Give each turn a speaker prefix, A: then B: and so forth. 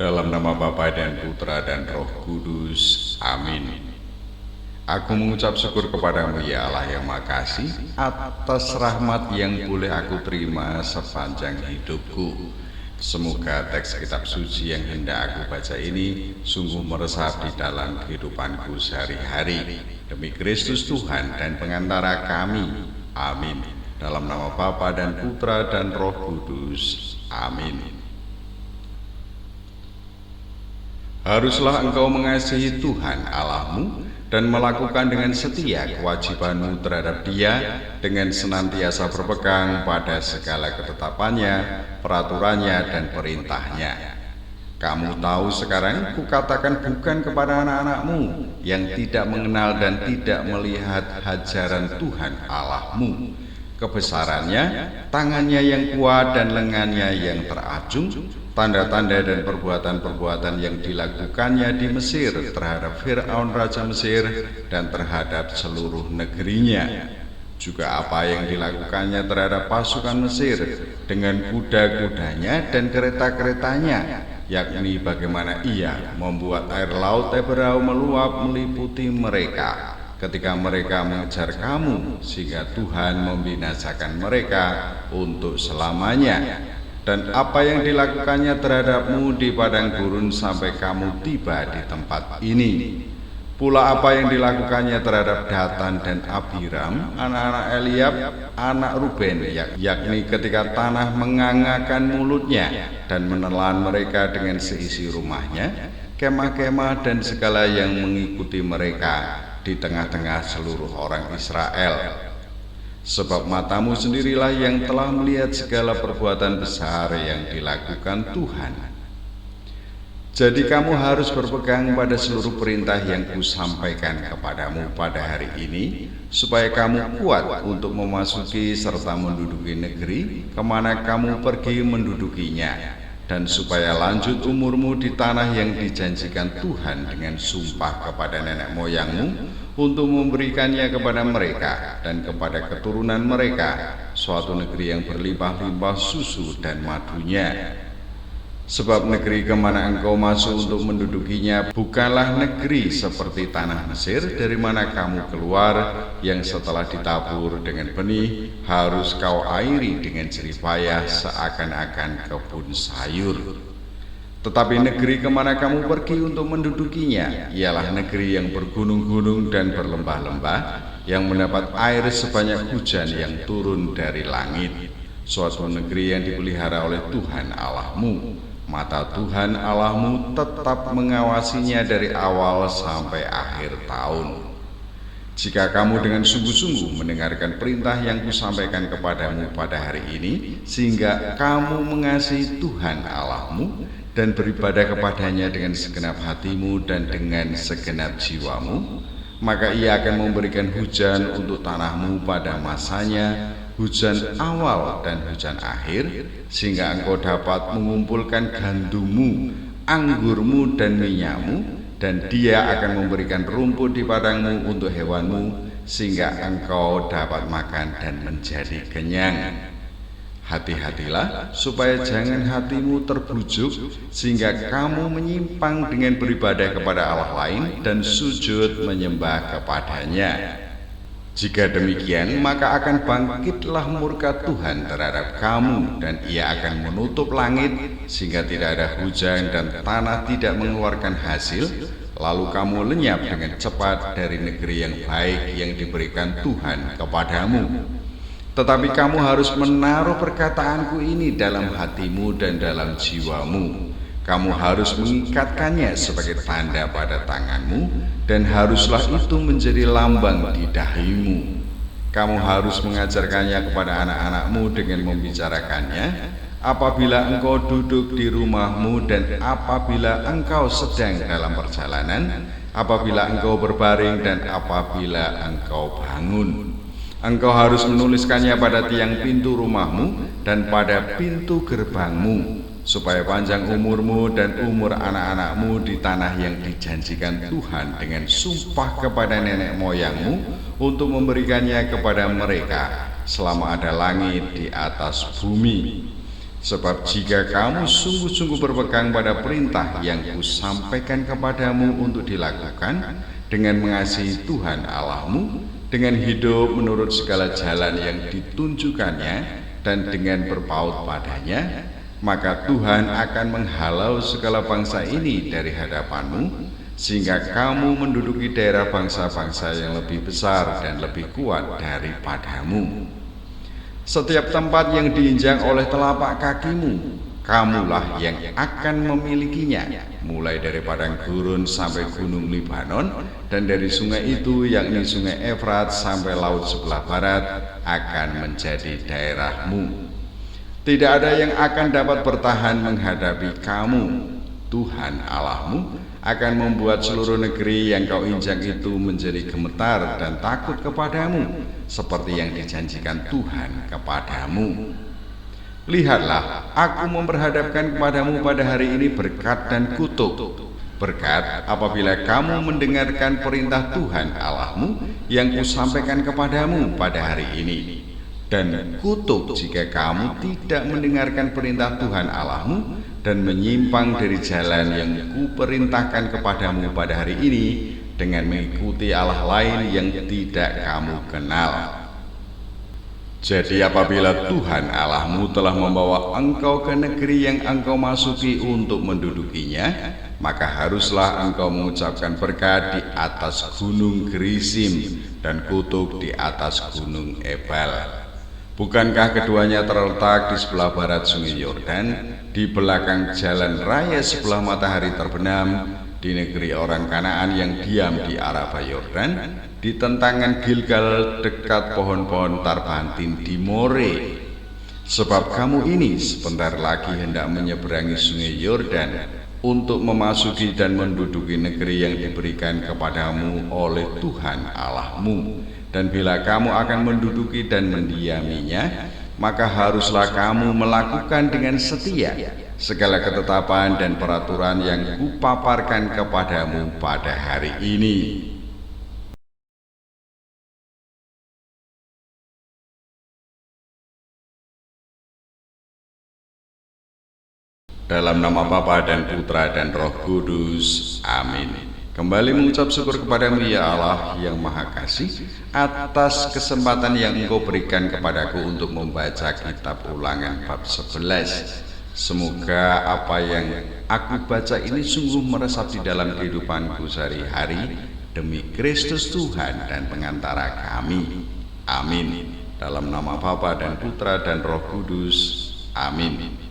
A: Dalam nama Bapa dan Putra dan Roh Kudus. Amin. Aku mengucap syukur kepadamu ya Allah yang makasih atas rahmat yang boleh aku terima sepanjang hidupku. Semoga teks kitab suci yang hendak aku baca ini sungguh meresap di dalam kehidupanku sehari-hari. Demi Kristus Tuhan dan pengantara kami. Amin. Dalam nama Bapa dan Putra dan Roh Kudus. Amin. Haruslah engkau mengasihi Tuhan Allahmu dan melakukan dengan setia kewajibanmu terhadap Dia dengan senantiasa berpegang pada segala ketetapannya, peraturannya, dan perintahnya. Kamu tahu sekarang kukatakan bukan kepada anak-anakmu yang tidak mengenal dan tidak melihat ajaran Tuhan Allahmu, kebesarannya, tangannya yang kuat dan lengannya yang terajung, tanda-tanda dan perbuatan-perbuatan yang dilakukannya di Mesir terhadap Fir'aun Raja Mesir dan terhadap seluruh negerinya. Juga apa yang dilakukannya terhadap pasukan Mesir dengan kuda-kudanya dan kereta-keretanya, yakni bagaimana ia membuat air laut Teberau meluap meliputi mereka ketika mereka mengejar kamu, sehingga Tuhan membinasakan mereka untuk selamanya. Dan apa yang dilakukannya terhadapmu di padang gurun sampai kamu tiba di tempat ini. Pula apa yang dilakukannya terhadap Datan dan Abiram, anak-anak Eliab, anak Ruben, yakni ketika tanah mengangakan mulutnya dan menelan mereka dengan seisi rumahnya, kemah-kemah dan segala yang mengikuti mereka di tengah-tengah seluruh orang Israel. Sebab matamu sendirilah yang telah melihat segala perbuatan besar yang dilakukan Tuhan. Jadi kamu harus berpegang pada seluruh perintah yang kusampaikan kepadamu pada hari ini, supaya kamu kuat untuk memasuki serta menduduki negeri kemana kamu pergi mendudukinya, dan supaya lanjut umurmu di tanah yang dijanjikan Tuhan dengan sumpah kepada nenek moyangmu, untuk memberikannya kepada mereka dan kepada keturunan mereka, suatu negeri yang berlimpah-limpah susu dan madunya. Sebab negeri kemana engkau masuk untuk mendudukinya bukanlah negeri seperti tanah Mesir dari mana kamu keluar, yang setelah ditabur dengan benih harus kau airi dengan jerih payah seakan-akan kebun sayur. Tetapi negeri kemana kamu pergi untuk mendudukinya ialah negeri yang bergunung-gunung dan berlembah-lembah, yang mendapat air sebanyak hujan yang turun dari langit, suatu negeri yang dipelihara oleh Tuhan Allahmu. Mata Tuhan Allahmu tetap mengawasinya dari awal sampai akhir tahun. Jika kamu dengan sungguh-sungguh mendengarkan perintah yang kusampaikan kepadamu pada hari ini, sehingga kamu mengasihi Tuhan Allahmu dan beribadah kepadanya dengan segenap hatimu dan dengan segenap jiwamu, maka ia akan memberikan hujan untuk tanahmu pada masanya, hujan awal dan hujan akhir, sehingga engkau dapat mengumpulkan gandummu, anggurmu dan minyakmu, dan dia akan memberikan rumput di padangmu untuk hewanmu, sehingga engkau dapat makan dan menjadi kenyang. Hati-hatilah supaya jangan hatimu terbujuk sehingga kamu menyimpang dengan beribadah kepada Allah lain dan sujud menyembah kepadanya. Jika demikian, maka akan bangkitlah murka Tuhan terhadap kamu, dan ia akan menutup langit sehingga tidak ada hujan dan tanah tidak mengeluarkan hasil, lalu kamu lenyap dengan cepat dari negeri yang baik yang diberikan Tuhan kepadamu. Tetapi kamu harus menaruh perkataanku ini dalam hatimu dan dalam jiwamu. Kamu harus mengikatkannya sebagai tanda pada tanganmu, dan haruslah itu menjadi lambang di dahimu. Kamu harus mengajarkannya kepada anak-anakmu dengan membicarakannya apabila engkau duduk di rumahmu dan apabila engkau sedang dalam perjalanan, apabila engkau berbaring dan apabila engkau bangun. Engkau harus menuliskannya pada tiang pintu rumahmu dan pada pintu gerbangmu, supaya panjang umurmu dan umur anak-anakmu di tanah yang dijanjikan Tuhan dengan sumpah kepada nenek moyangmu untuk memberikannya kepada mereka selama ada langit di atas bumi. Sebab jika kamu sungguh-sungguh berpegang pada perintah yang kusampaikan kepadamu untuk dilakukan dengan mengasihi Tuhan Allahmu, dengan hidup menurut segala jalan yang ditunjukkannya dan dengan berpaut padanya, maka Tuhan akan menghalau segala bangsa ini dari hadapanmu, sehingga kamu menduduki daerah bangsa-bangsa yang lebih besar dan lebih kuat daripadamu. Setiap tempat yang diinjak oleh telapak kakimu, kamulah yang akan memilikinya, mulai dari padang gurun sampai gunung Libanon, dan dari sungai itu, yakni sungai Efrat, sampai laut sebelah barat, akan menjadi daerahmu. Tidak ada yang akan dapat bertahan menghadapi kamu. Tuhan Allahmu akan membuat seluruh negeri yang kau injak itu menjadi gemetar dan takut kepadamu, seperti yang dijanjikan Tuhan kepadamu. Lihatlah, aku memperhadapkan kepadamu pada hari ini berkat dan kutuk. Berkat apabila kamu mendengarkan perintah Tuhan Allahmu yang kusampaikan kepadamu pada hari ini. Dan kutuk jika kamu tidak mendengarkan perintah Tuhan Allahmu dan menyimpang dari jalan yang kuperintahkan kepadamu pada hari ini dengan mengikuti Allah lain yang tidak kamu kenal. Jadi apabila Tuhan Allahmu telah membawa engkau ke negeri yang engkau masuki untuk mendudukinya, maka haruslah engkau mengucapkan berkat di atas gunung Gerizim dan kutuk di atas gunung Ebal. Bukankah keduanya terletak di sebelah barat sungai Yordan, di belakang jalan raya sebelah matahari terbenam, di negeri orang Kanaan yang diam di Araba Yordan, di tentangan Gilgal dekat pohon-pohon tarbantin di More? Sebab kamu ini sebentar lagi hendak menyeberangi sungai Yordan untuk memasuki dan menduduki negeri yang diberikan kepadamu oleh Tuhan Allahmu. Dan bila kamu akan menduduki dan mendiaminya, maka haruslah kamu melakukan dengan setia segala ketetapan dan peraturan yang kupaparkan kepadamu pada hari ini. Dalam nama Bapa dan Putra dan Roh Kudus. Amin. Kembali mengucap syukur kepadamu ya Allah yang Maha Kasih, atas kesempatan yang Engkau berikan kepadaku untuk membaca kitab Ulangan bab 11. Semoga apa yang aku baca ini sungguh meresap di dalam kehidupanku sehari-hari demi Kristus Tuhan dan pengantara kami. Amin. Dalam nama Bapa dan Putra dan Roh Kudus. Amin.